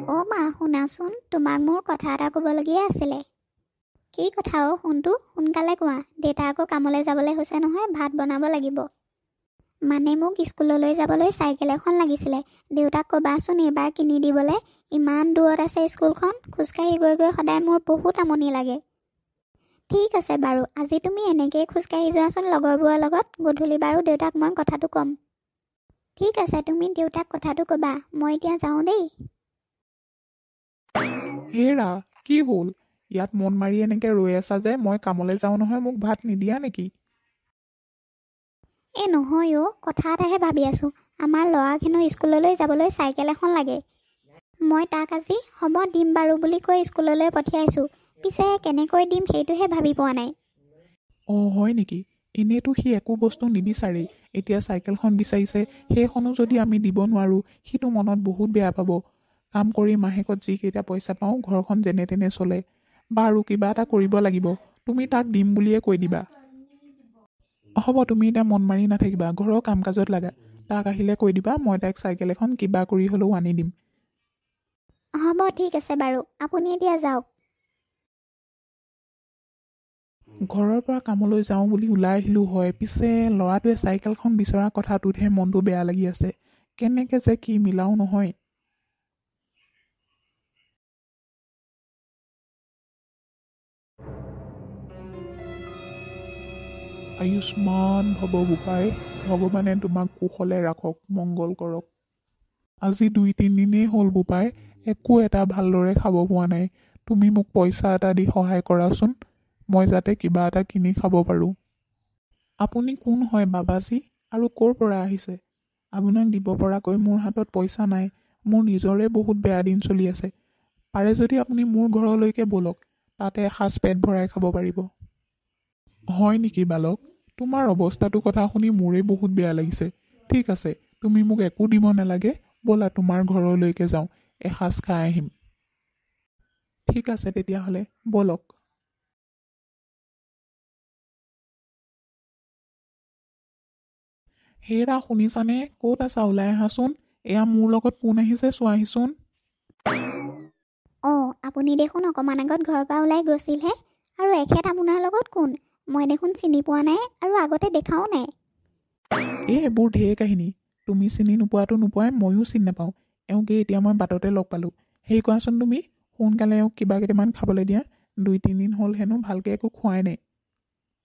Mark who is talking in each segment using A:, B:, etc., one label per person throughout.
A: অ' মা শুনাচোন, তোমাক মোৰ কথা এটা ক'বলগীয়া আছিলে। কি কথা শুনটো, সোনকালে কোৱা। দেউতা আকৌ কামলৈ যাবলৈ হৈছে নহয়, ভাত বনাব লাগিব। মানে মোক স্কুললৈ যাবলৈ চাইকেল এখন লাগিছিলে। দেউতাক ক'বাচোন এইবাৰ কিনি দিবলৈ। ইমান দূৰত আছে স্কুলখন, খোজকাঢ়ি গৈ গৈ সদায় মোৰ বহুত আমনি লাগে। ঠিক আছে বাৰু, আজি তুমি এনেকৈয়ে খোজকাঢ়ি যোৱাচোন লগৰবোৰৰ লগত। গধূলি বাৰু দেউতাক মই কথাটো ক'ম। ঠিক আছে, তুমি দেউতাক কথাটো ক'বা। মই এতিয়া যাওঁ দেই।
B: হেৰা, কি হ'ল? ইয়াত মন মাৰি এনেকৈ ৰৈ আছা যে? মই কামলৈ যাওঁ নহয়, মোক ভাত নিদিয়া নেকি?
A: নহয় কথা এটাহে ভাবি আছোঁ। আমাৰ ল'ৰাক হেনো স্কুললৈ যাবলৈ চাইকেল এখন লাগে। মই তাক আজি হ'ব দিম বাৰু বুলি কৈ স্কুললৈ পঠিয়াইছোঁ। পিছে কেনেকৈ দিম সেইটোহে ভাবি পোৱা নাই।
B: হয় নেকি? এনেইতো সি একো বস্তু নিবিচাৰেই। এতিয়া চাইকেলখন বিচাৰিছে, সেইখনো যদি আমি দিব নোৱাৰোঁ, সিটো মনত বহুত বেয়া পাব। কাম কৰি মাহেকত যিকেইটা পইচা পাওঁ, ঘৰখন যেনে তেনে চলে। বাৰু কিবা এটা কৰিব লাগিব। তুমি তাক দিম বুলিয়ে কৈ দিবা। হ'ব, তুমি এতিয়া মন মাৰি নাথাকিবা, ঘৰৰ কাম কাজত লাগা। তাক আহিলে কৈ দিবা, মই তাইক চাইকেল এখন কিবা কৰি হ'লেও আনি দিম।
A: হ'ব ঠিক আছে বাৰু, আপুনি এতিয়া যাওক।
B: ঘৰৰ পৰা কামলৈ যাওঁ বুলি ওলাই আহিলোঁ হয়, পিছে ল'ৰাটোৱে চাইকেলখন বিচৰা কথাটোতহে মনটো বেয়া লাগি আছে। কেনেকৈ যে কি মিলাও নহয়। আয়ুষ্মান ভৱ গোপাই, ভগৱানে তোমাক কুশলে ৰাখক, মংগল কৰক। আজি 2-3 দিনেই হ'ল বোপাই, একো এটা ভালদৰে খাব পোৱা নাই। তুমি মোক পইচা এটা দি সহায় কৰাচোন, মই যাতে কিবা এটা কিনি খাব পাৰোঁ। আপুনি কোন হয় বাবাজী, আৰু ক'ৰ পৰা আহিছে? আপোনাক দিব পৰাকৈ মোৰ হাতত পইচা নাই। মোৰ নিজৰে বহুত বেয়া দিন চলি আছে। পাৰে যদি আপুনি মোৰ ঘৰলৈকে ব'লক, তাতে এসাঁজ পেট ভৰাই খাব পাৰিব। হয় নেকি বালক? তোমাৰ অৱস্থাটোৰ কথা শুনি মোৰেই বহুত বেয়া লাগিছে। ঠিক আছে, তুমি মোক একো দিব নালাগে, ব'লা তোমাৰ ঘৰলৈকে যাওঁ, এসাঁজ খাই আহিম। ঠিক আছে তেতিয়াহ'লে, ব'লক। হেৰা, শুনিছানে? ক'ত আছা? ওলাই আহাচোন। এয়া মোৰ লগত কোন আহিছে চোৱাহিচোন।
A: আপুনি দেখোন অকণমান আগত ঘৰৰ পৰা ওলাই গৈছিলহে, আৰু এখেত আপোনাৰ লগত কোন? মই দেখোন চিনি পোৱা নাই আৰু আগতে দেখাও নাই।
B: এইবোৰ ঢেৰ কাহিনী। তুমি চিনি নোপোৱাটো নোপোৱাই, ময়ো চিনি নাপাওঁ। এওঁকে এতিয়া মই বাটতে লগ পালোঁ। হেৰি কোৱাচোন, তুমি সোনকালে এওঁক কিবা কেইটামান খাবলৈ দিয়া। 2-3 দিন হ'ল হেনো ভালকৈ একো খোৱাই নাই।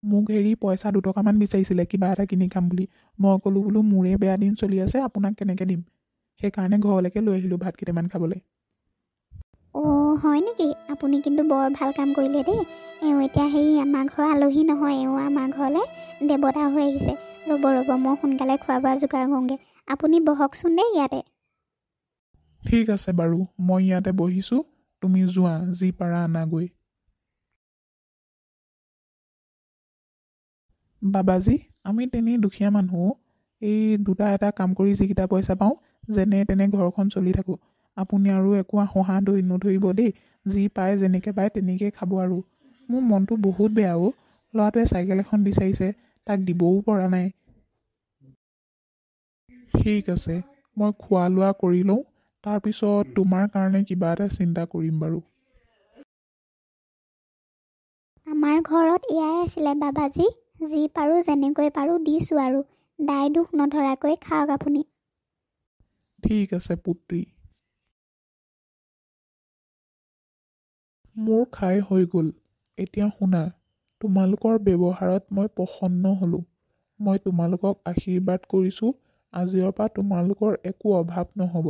B: মোক পইচা 2 টকামান বিচাৰিছিলে কিবা এটা কিনি খাম বুলি। মই ক'লোঁ বোলো মোৰে বেয়া দিন চলি আছে, আপোনাক কেনেকৈ দিম। সেইকাৰণে ঘৰলৈকে লৈ আহিলোঁ ভাত কেইটামান খাবলৈ।
A: হয় নেকি? আপুনি কিন্তু বৰ ভাল কাম কৰিলে দেই। এওঁ এতিয়া আমাৰ ঘৰৰ আলহী নহয়, এওঁ আমাৰ ঘৰলৈ দেৱতা হৈ আহিছে। ৰ'ব মই সোনকালে খোৱা বোৱা যোগাৰ কৰোঁগৈ। আপুনি বহকচোন দেই ইয়াতে।
B: ঠিক আছে বাৰু, মই ইয়াতে বহিছোঁ, তুমি যোৱা, যি পাৰা আনাগৈ। বাবাজী, আমি তেনেই দুখীয়া মানুহ। এই এটা কাম কৰি যিকেইটা পইচা পাওঁ, যেনে তেনে ঘৰখন চলি থাকোঁ। আপুনি আৰু একো হহা নধৰিব দেই। যি পায় যেনেকৈ পায় তেনেকৈ খাব আৰু। মোৰ মনটো বহুত বেয়া ল'ৰাটোৱে চাইকেল এখন বিচাৰিছে, তাক দিবও পৰা নাই। ঠিক আছে, মই খোৱা লোৱা কৰি লওঁ, তাৰপিছত তোমাৰ কাৰণে কিবা এটা চিন্তা কৰিম বাৰু।
A: আমাৰ ঘৰত এয়াই আছিলে বাবাজী। যি পাৰোঁ যেনেকৈ পাৰোঁ দিছোঁ আৰু। দায় দুখ নধৰাকৈ খাওক আপুনি।
B: ঠিক আছে পুত্ৰী। মোৰ খাই হৈ গ'ল। এতিয়া শুনা, তোমালোকৰ ব্যৱহাৰত মই প্ৰসন্ন হ'লোঁ। মই তোমালোকক আশীৰ্বাদ কৰিছোঁ, আজিৰ পৰা তোমালোকৰ একো অভাৱ নহ'ব।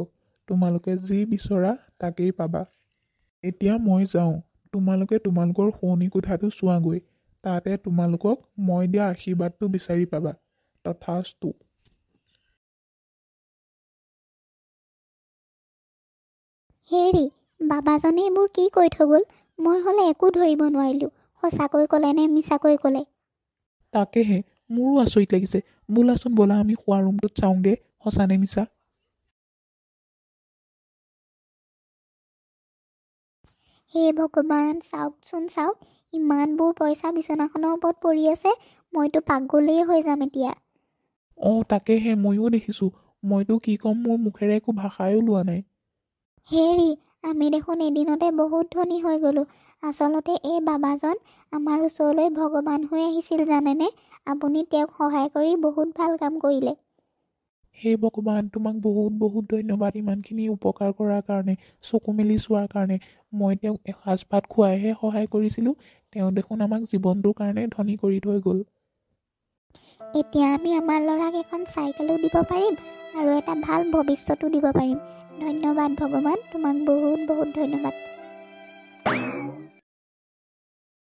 B: তোমালোকে যি বিচৰা তাকেই পাবা। এতিয়া মই যাওঁ, তোমালোকে তোমালোকৰ শোৱনি কোঠাটো চোৱাগৈ। তাতে তোমালোকক মই দিয়া আশীৰ্বাদটো বিচাৰি পাবা। তথাস্তু।
A: হেৰি, বাবাজনে এইবোৰ কি কৈ থৈ গ'ল? মই হ'লে একো ধৰিব নোৱাৰিলোঁ। সঁচাকৈ ক'লে নে মিছাকৈ ক'লে?
B: তাকেহে মোৰো আচৰিত লাগিছে। ব'লা আমি শোৱা ৰুমটোত চাওঁগৈ, সঁচা নে মিছা।
A: হে ভগৱান, চাওকচোন চাওক, ইমানবোৰ পইচা বিচনাখনৰ ওপৰত পৰি আছে। মইতো পাগলেই হৈ যাম এতিয়া।
B: তাকেহে ময়ো দেখিছোঁ। মইতো কি ক'ম, মোৰ মুখেৰে একো ভাষাই ওলোৱা নাই।
A: হেৰি, আমি দেখোন এদিনতে বহুত ধনী হৈ গ'লোঁ। আচলতে এই বাবাজন আমাৰ ওচৰলৈ ভগৱান হৈ আহিছিল জানেনে। আপুনি তেওঁক সহায় কৰি বহুত ভাল কাম কৰিলে।
B: হে ভগৱান, তোমাক বহুত বহুত ধন্যবাদ ইমানখিনি উপকাৰ কৰাৰ কাৰণে, চকু মেলি চোৱাৰ কাৰণে। মই তেওঁক এসাঁজ ভাত খুৱাইহে সহায় কৰিছিলোঁ, তেওঁ দেখোন আমাক জীৱনটোৰ কাৰণে ধনী কৰি থৈ গ'ল।
A: এতিয়া আমি আমাৰ ল'ৰাক এখন চাইকেলো দিব পাৰিম আৰু এটা ভাল ভৱিষ্যতো দিব পাৰিম। ধন্যবাদ ভগৱান, তোমাক বহুত বহুত ধন্যবাদ।